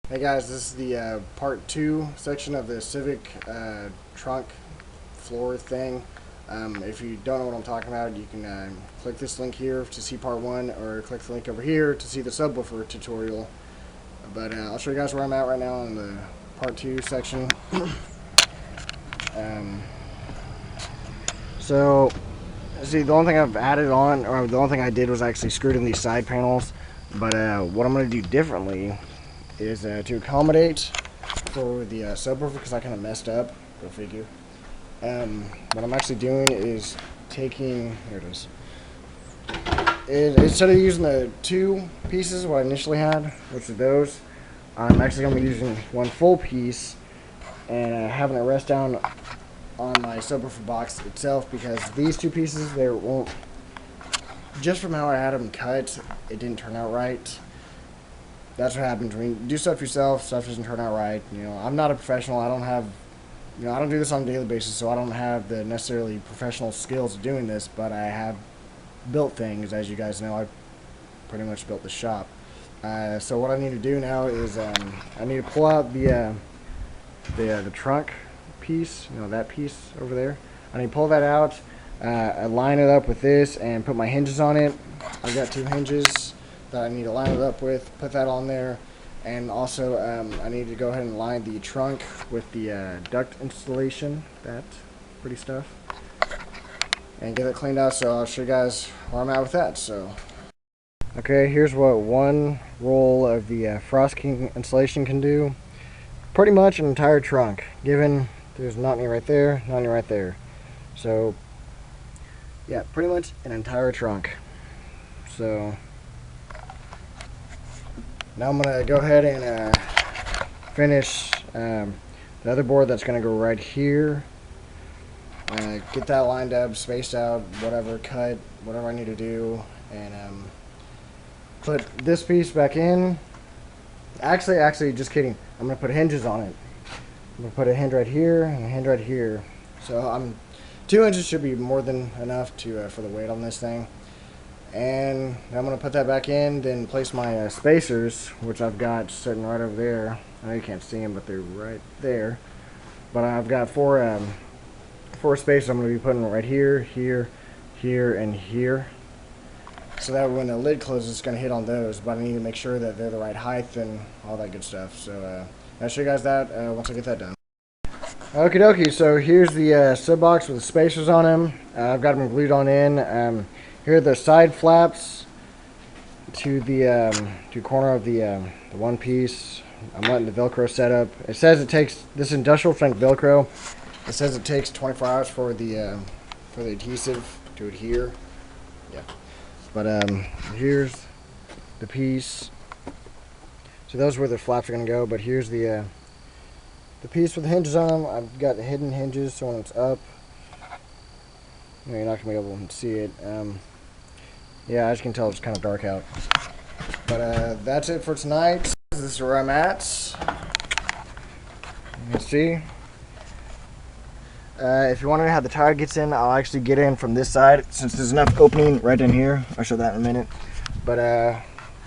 Hey guys, this is the part 2 section of the Civic trunk floor thing. If you don't know what I'm talking about, you can click this link here to see part 1, or click the link over here to see the subwoofer tutorial. But I'll show you guys where I'm at right now in the part 2 section. So, see, the only thing I've added on, or the only thing I did was actually screwed in these side panels. But what I'm going to do differently is to accommodate for the subwoofer, because I kind of messed up, go figure. What I'm actually doing is taking, here it is, instead of using the 2 pieces what I initially had, which are those, I'm actually going to be using one full piece and having it rest down on my subwoofer box itself, because these 2 pieces, they won't, just from how I had them cut, it didn't turn out right. That's what happens when you do stuff yourself. Stuff doesn't turn out right. You know, I'm not a professional. I don't have, I don't do this on a daily basis, so I don't have the necessarily professional skills of doing this. But I have built things, as you guys know. I pretty much built the shop. So what I need to do now is I need to pull out the trunk piece. You know, that piece over there. I need to pull that out. I line it up with this and put my hinges on it. I've got 2 hinges that I need to line it up with, put that on there, and also I need to go ahead and line the trunk with the duct installation, that pretty stuff, and get it cleaned out. So I'll show you guys where I'm at with that. So, okay, here's what one roll of the Frost King installation can do. Pretty much an entire trunk, given there's not any right there, not any right there. So, yeah, pretty much an entire trunk. So now I'm going to go ahead and finish the other board that's going to go right here. Get that lined up, spaced out, whatever, cut, whatever I need to do, and put this piece back in. Actually, just kidding. I'm going to put hinges on it. I'm going to put a hinge right here and a hinge right here. So 2 inches should be more than enough to for the weight on this thing. And I'm going to put that back in, then place my spacers, which I've got sitting right over there. I know you can't see them, but they're right there. But I've got 4 spacers I'm going to be putting right here, here, here, and here. So that when the lid closes, it's going to hit on those. But I need to make sure that they're the right height and all that good stuff. So I'll show you guys that once I get that done. Okie dokie, so here's the sub box with the spacers on them. I've got them glued on in. Here are the side flaps to the corner of the one piece. I'm letting the Velcro set up. It says it takes, this industrial strength Velcro, it says it takes 24 hours for the adhesive to adhere. Yeah. But here's the piece. So those are where the flaps are going to go. But here's the piece with the hinges on them. I've got the hidden hinges, so when it's up, you're not going to be able to see it. Yeah, as you can tell, it's kind of dark out. But that's it for tonight. This is where I'm at. You can see. If you wondering how the tire gets in, I'll actually get in from this side, since there's enough opening right in here. I'll show that in a minute. But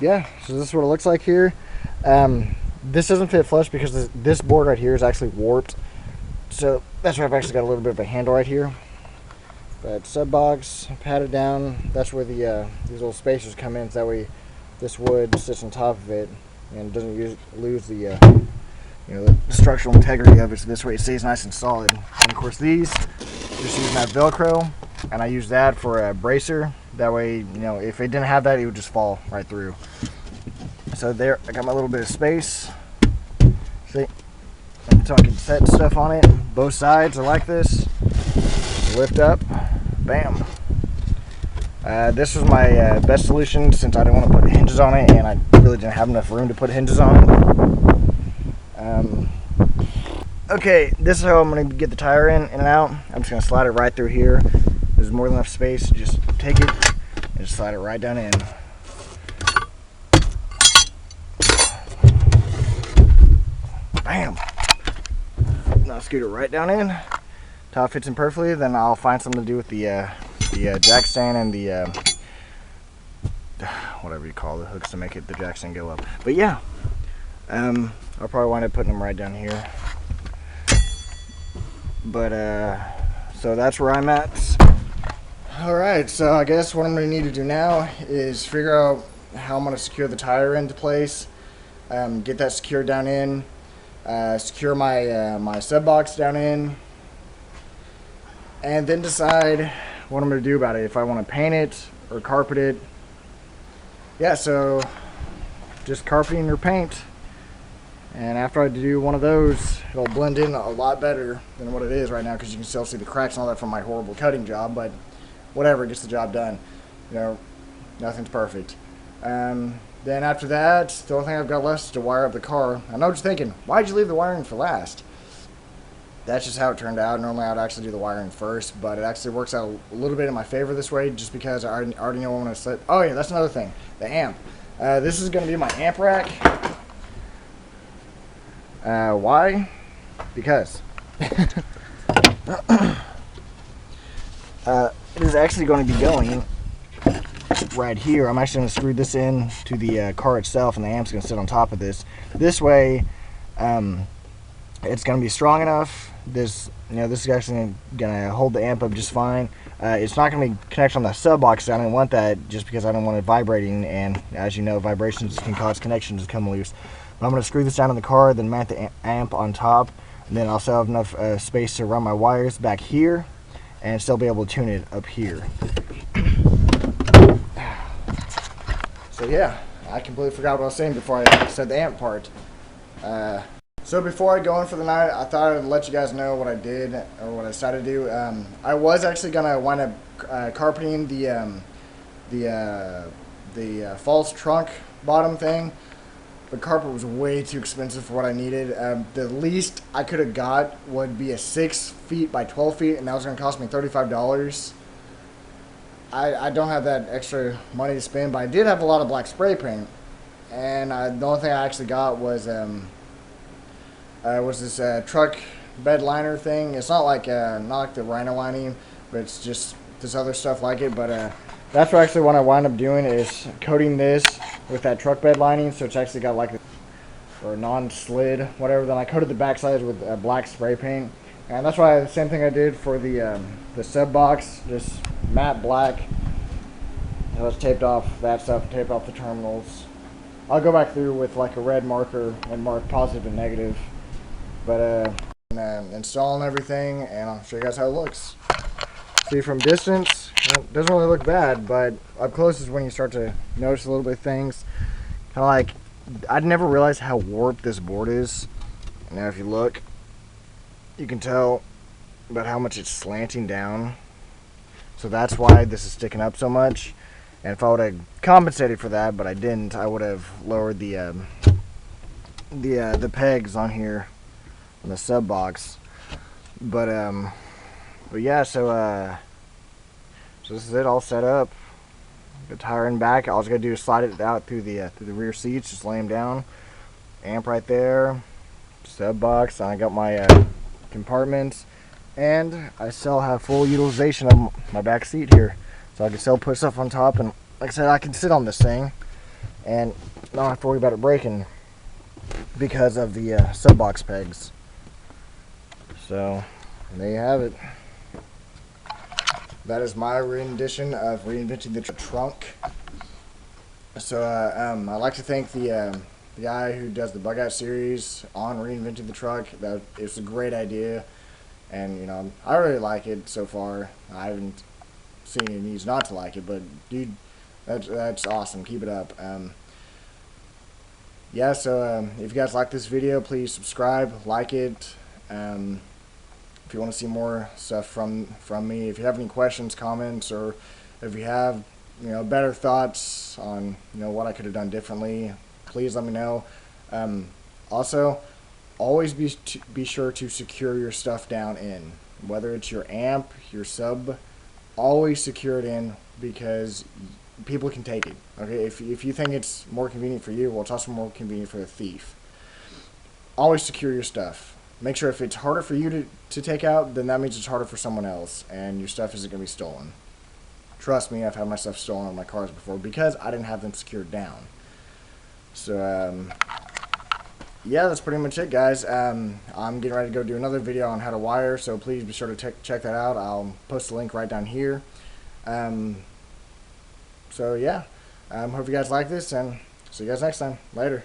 yeah, so this is what it looks like here. This doesn't fit flush because this board right here is actually warped. So that's why I've actually got a little bit of a handle right here. But sub box, padded down. That's where the these little spacers come in. So that way, this wood sits on top of it and doesn't lose the the structural integrity of it. So this way, it stays nice and solid. And of course, these just using that Velcro, and I use that for a bracer. That way, if it didn't have that, it would just fall right through. So there, I got my little bit of space. See, so I can set stuff on it. Both sides are like this. Lift up, bam. This was my best solution, since I didn't want to put hinges on it, and I really didn't have enough room to put hinges on. Okay, this is how I'm going to get the tire in and out. I'm just going to slide it right through here. There's more than enough space. Just take it and just slide it right down in. Bam. Now scoot it right down in. Top fits in perfectly. Then I'll find something to do with the jack stand and the whatever you call the hooks to make it the jack stand go up. But yeah, I'll probably wind up putting them right down here. But so that's where I'm at. Alright, so I guess what I'm going to need to do now is figure out how I'm going to secure the tire into place, get that secured down in, secure my my sub box down in, and then decide what I'm going to do about it, if I want to paint it or carpet it. Yeah, so just carpeting or paint. And after I do one of those, it'll blend in a lot better than what it is right now, because you can still see the cracks and all that from my horrible cutting job, but whatever, it gets the job done. You know, nothing's perfect. Then after that, the only thing I've got left is to wire up the car. I know what you're thinking, why'd you leave the wiring for last? That's just how it turned out. Normally I'd actually do the wiring first, but it actually works out a little bit in my favor this way, just because I already know when I set. Oh yeah, that's another thing, the amp. This is going to be my amp rack. Why? Because it is actually going to be going right here. I'm actually going to screw this in to the car itself, and the amp's going to sit on top of this. This way, it's going to be strong enough. This is actually going to hold the amp up just fine. It's not going to be connected on the sub box. I didn't want that just because I don't want it vibrating, and as you know, vibrations can cause connections to come loose. But I'm going to screw this down in the car, then mount the amp on top, and then I'll still have enough space to run my wires back here and still be able to tune it up here. So yeah, I completely forgot what I was saying before I said the amp part. So before I go in for the night, I thought I'd let you guys know what I did, or what I decided to do. I was actually going to wind up carpeting the false trunk bottom thing. The carpet was way too expensive for what I needed. The least I could have got would be a 6 feet by 12 feet, and that was going to cost me $35. I don't have that extra money to spend, but I did have a lot of black spray paint, and the only thing I actually got was this truck bed liner thing. It's not like the Rhino lining, but it's just this other stuff like it. But that's actually what I wind up doing, is coating this with that truck bed lining, so it's actually got like or non-slid, whatever. Then I coated the back sides with black spray paint, and that's why the same thing I did for the sub box, just matte black. I was taped off that stuff, taped off the terminals. I'll go back through with like a red marker and mark positive and negative. But installing everything, and I'll show you guys how it looks. See, from distance, it doesn't really look bad, but up close is when you start to notice a little bit of things. Kind of like, I'd never realized how warped this board is. Now if you look, you can tell about how much it's slanting down. So that's why this is sticking up so much. And if I would have compensated for that, but I didn't, I would have lowered the pegs on here on the sub box. But yeah, so this is it, all set up. The tire in back. All I gotta do is slide it out through the rear seats, just lay them down. Amp right there, sub box. I got my compartments, and I still have full utilization of my back seat here, so I can still put stuff on top. And like I said, I can sit on this thing and not have to worry about it breaking because of the sub box pegs. So there you have it. That is my rendition of reinventing the trunk. So I like to thank the guy who does the bug out series on reinventing the truck. That it's a great idea, and you know, I really like it so far. I haven't seen any needs not to like it, but dude, that's awesome. Keep it up. Yeah, so if you guys like this video, please subscribe, like it. If you want to see more stuff from me, if you have any questions, comments, or if you have better thoughts on what I could have done differently, please let me know. Also, always be sure to secure your stuff down in, whether it's your amp, your sub. Always secure it in, because people can take it. Okay, if you think it's more convenient for you, well, it's also more convenient for the thief. Always secure your stuff. Make sure if it's harder for you to take out, then that means it's harder for someone else, and your stuff isn't going to be stolen. Trust me, I've had my stuff stolen on my cars before because I didn't have them secured down. So, yeah, that's pretty much it, guys. I'm getting ready to go do another video on how to wire, so please be sure to check that out. I'll post the link right down here. Um, so yeah, hope you guys like this, and see you guys next time. Later.